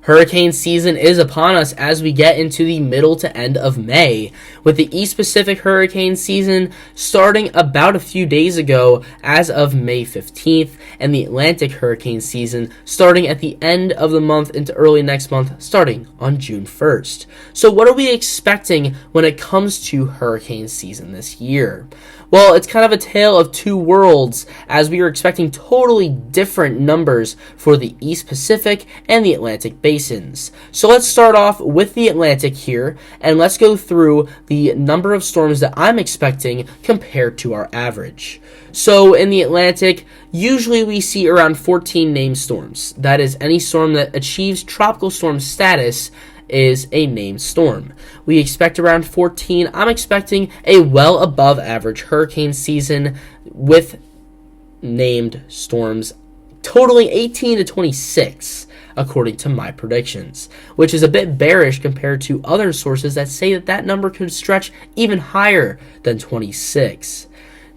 Hurricane season is upon us as we get into the middle to end of May, with the East Pacific hurricane season starting about a few days ago as of May 15th, and the Atlantic hurricane season starting at the end of the month into early next month starting on June 1st. So what are we expecting when it comes to hurricane season this year? Well, it's kind of a tale of two worlds, as we are expecting totally different numbers for the East Pacific and the Atlantic basins. So let's start off with the Atlantic here, and let's go through the number of storms that I'm expecting compared to our average. So in the Atlantic, usually we see around 14 named storms. That is, any storm that achieves tropical storm status is a named storm. We expect around 14. I'm expecting a well above average hurricane season with named storms totaling 18 to 26 according to my predictions, which is a bit bearish compared to other sources that say that number could stretch even higher than 26.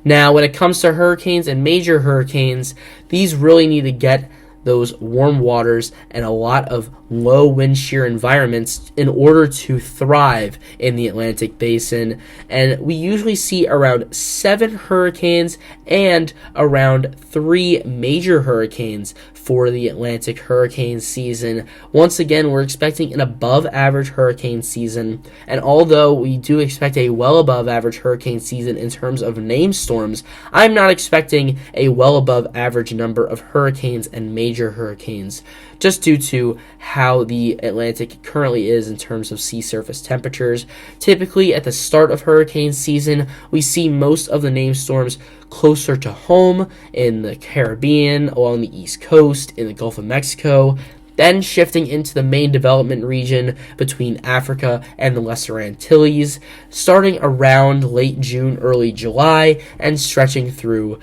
Now, when it comes to hurricanes and major hurricanes, these really need to get those warm waters and a lot of low wind shear environments in order to thrive in the Atlantic basin. And we usually see around 7 hurricanes and around 3 major hurricanes for the Atlantic hurricane season. Once again, we're expecting an above average hurricane season, and although we do expect a well above average hurricane season in terms of named storms, I'm not expecting a well above average number of hurricanes and major hurricanes, just due to how the Atlantic currently is in terms of sea surface temperatures. Typically, at the start of hurricane season, we see most of the named storms closer to home in the Caribbean, along the East Coast, in the Gulf of Mexico, then shifting into the main development region between Africa and the Lesser Antilles, starting around late June, early July, and stretching through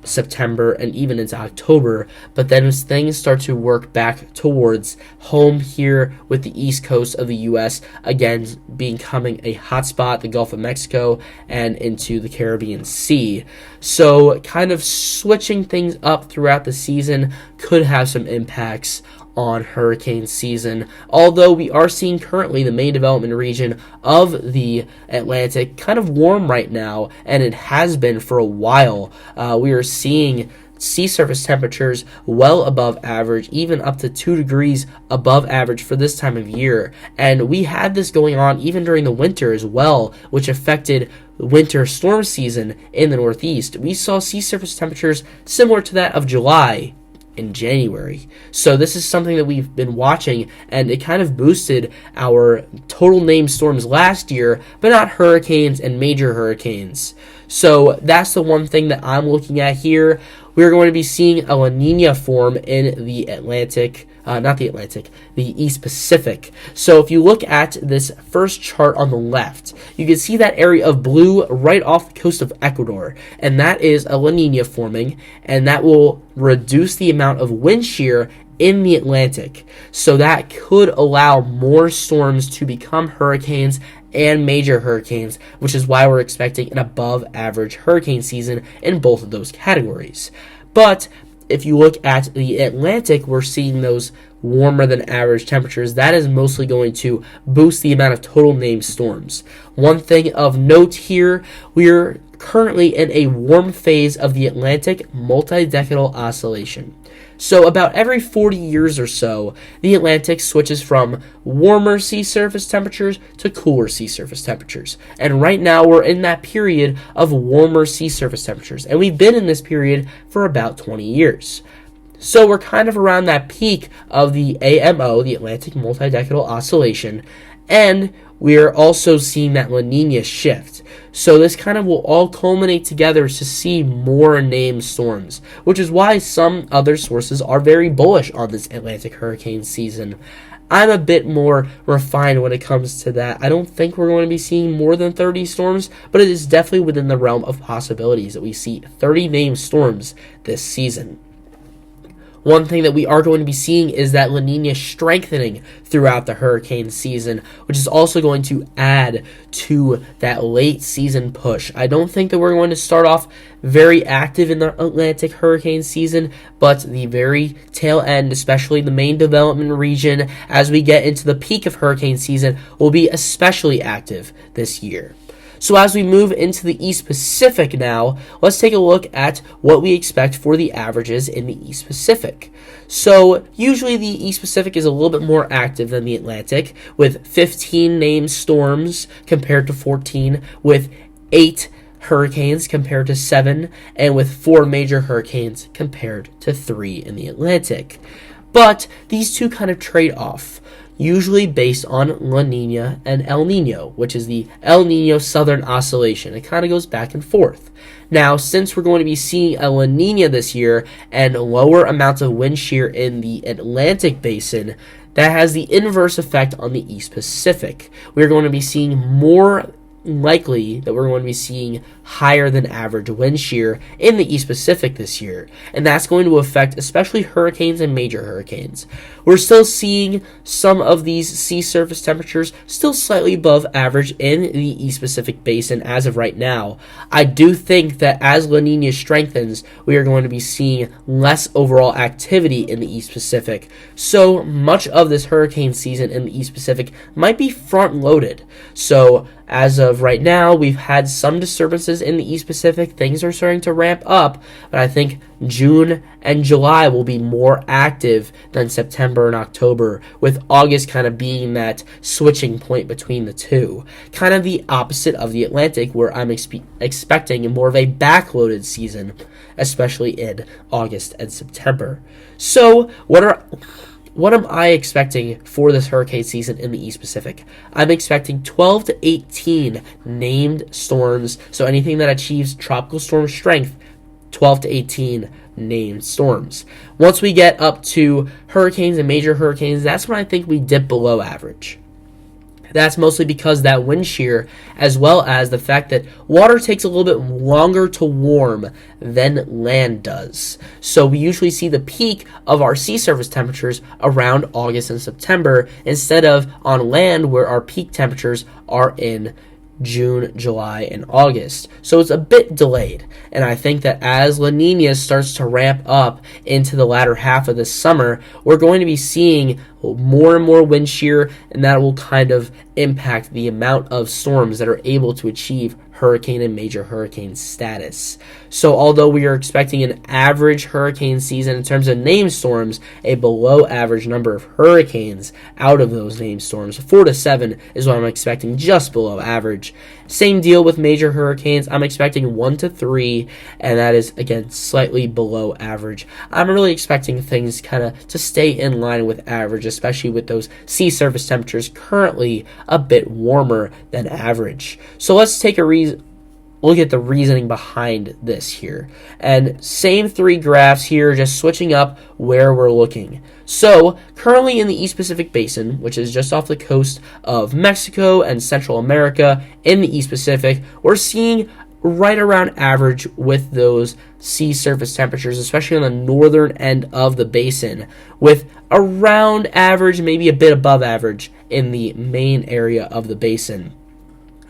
September and even into October. But then as things start to work back towards home here with the east coast of the U.S., again becoming a hotspot, the Gulf of Mexico, and into the Caribbean Sea. So kind of switching things up throughout the season could have some impacts on hurricane season, although we are seeing currently the main development region of the Atlantic kind of warm right now, and it has been for a while. We are seeing sea surface temperatures well above average, even up to 2 degrees above average for this time of year, and we had this going on even during the winter as well, which affected winter storm season in the Northeast. We saw sea surface temperatures similar to that of July in January. So this is something that we've been watching, and it kind of boosted our total named storms last year, but not hurricanes and major hurricanes. So that's the one thing that I'm looking at here. We're going to be seeing a La Nina form in the Atlantic, the East Pacific. So if you look at this first chart on the left, you can see that area of blue right off the coast of Ecuador, and that is a La Nina forming, and that will reduce the amount of wind shear in the Atlantic. So that could allow more storms to become hurricanes and major hurricanes, which is why we're expecting an above average hurricane season in both of those categories. But if you look at the Atlantic, we're seeing those warmer than average temperatures. That is mostly going to boost the amount of total named storms. One thing of note here, we're currently in a warm phase of the Atlantic multi-decadal oscillation. So about every 40 years or so, the Atlantic switches from warmer sea surface temperatures to cooler sea surface temperatures. And right now we're in that period of warmer sea surface temperatures. And we've been in this period for about 20 years. So we're kind of around that peak of the AMO, the Atlantic multi-decadal oscillation, and we're also seeing that La Nina shift. So this kind of will all culminate together to see more named storms, which is why some other sources are very bullish on this Atlantic hurricane season. I'm a bit more refined when it comes to that. I don't think we're going to be seeing more than 30 storms, but it is definitely within the realm of possibilities that we see 30 named storms this season. one thing that we are going to be seeing is that La Nina strengthening throughout the hurricane season, which is also going to add to that late season push. I don't think that we're going to start off very active in the Atlantic hurricane season, but the very tail end, especially the main development region, as we get into the peak of hurricane season, will be especially active this year. So as we move into the East Pacific now, let's take a look at what we expect for the averages in the East Pacific. So usually the East Pacific is a little bit more active than the Atlantic, with 15 named storms compared to 14, with 8 hurricanes compared to 7, and with 4 major hurricanes compared to 3 in the Atlantic. But these two kind of trade off, usually based on La Nina and El Nino, which is the El Nino Southern Oscillation. It kind of goes back and forth. Now, since we're going to be seeing a La Nina this year and lower amounts of wind shear in the Atlantic Basin, that has the inverse effect on the East Pacific. We're going to be seeing more likely that we're going to be seeing higher than average wind shear in the East Pacific this year, and that's going to affect especially hurricanes and major hurricanes. We're still seeing some of these sea surface temperatures still slightly above average in the East Pacific Basin as of right now. I do think that as La Nina strengthens, we are going to be seeing less overall activity in the East Pacific, so much of this hurricane season in the East Pacific might be front loaded. So as of right now, we've had some disturbances in the East Pacific. Things are starting to ramp up, but I think June and July will be more active than September and October, with August kind of being that switching point between the two. Kind of the opposite of the Atlantic, where I'm expecting more of a backloaded season, especially in August and September. So, what am I expecting for this hurricane season in the East Pacific? I'm expecting 12 to 18 named storms, so anything that achieves tropical storm strength, 12 to 18 named storms. Once we get up to hurricanes and major hurricanes, that's when I think we dip below average. That's mostly because that wind shear, as well as the fact that water takes a little bit longer to warm than land does. So we usually see the peak of our sea surface temperatures around August and September, instead of on land where our peak temperatures are in June, July, and August. So it's a bit delayed. And I think that as La Nina starts to ramp up into the latter half of this summer, we're going to be seeing more and more wind shear, and that will kind of impact the amount of storms that are able to achieve hurricane and major hurricane status. So although we are expecting an average hurricane season in terms of named storms, a below average number of hurricanes out of those named storms, 4 to 7 is what I'm expecting, just below average. Same deal with major hurricanes. I'm expecting 1 to 3, and that is, again, slightly below average. I'm really expecting things kind of to stay in line with average, especially with those sea surface temperatures currently a bit warmer than average. So let's take a look at the reasoning behind this here. And same 3 graphs here, just switching up where we're looking. So currently in the East Pacific Basin, which is just off the coast of Mexico and Central America in the East Pacific, we're seeing right around average with those sea surface temperatures, especially on the northern end of the basin, with around average, maybe a bit above average in the main area of the basin.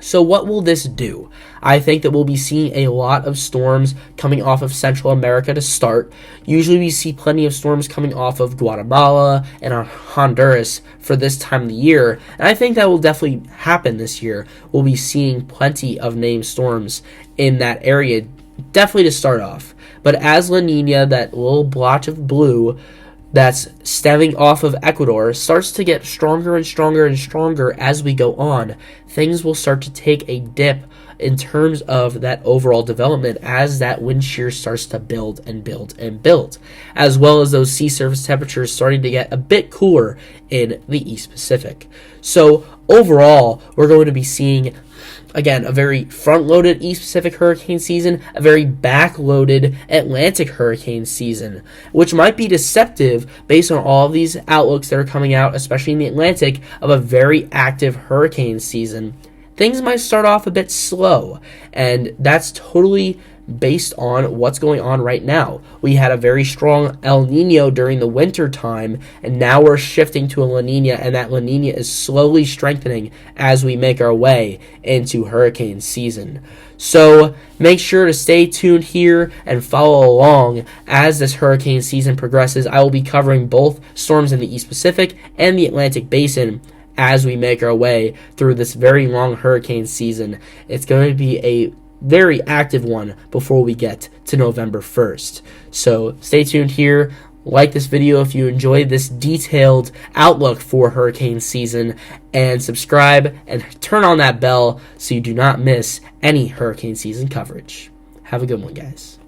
So what will this do? I think that we'll be seeing a lot of storms coming off of Central America to start. Usually we see plenty of storms coming off of Guatemala and Honduras for this time of the year, and I think that will definitely happen this year. We'll be seeing plenty of named storms in that area, definitely to start off. But as La Nina, that little blotch of blue that's stemming off of Ecuador, starts to get stronger and stronger and stronger as we go on, things will start to take a dip in terms of that overall development as that wind shear starts to build and build and build, as well as those sea surface temperatures starting to get a bit cooler in the East Pacific. So overall, we're going to be seeing, again, a very front-loaded East Pacific hurricane season, a very back-loaded Atlantic hurricane season, which might be deceptive based on all of these outlooks that are coming out, especially in the Atlantic, of a very active hurricane season. Things might start off a bit slow, and that's totally based on what's going on right now. We had a very strong El Nino during the winter time, and now we're shifting to a La Nina, and that La Nina is slowly strengthening as we make our way into hurricane season. So make sure to stay tuned here and follow along as this hurricane season progresses. I will be covering both storms in the East Pacific and the Atlantic Basin as we make our way through this very long hurricane season. It's going to be a very active one before we get to November 1st. So stay tuned here. Like this video if you enjoyed this detailed outlook for hurricane season, and subscribe and turn on that bell so you do not miss any hurricane season coverage. Have a good one, guys.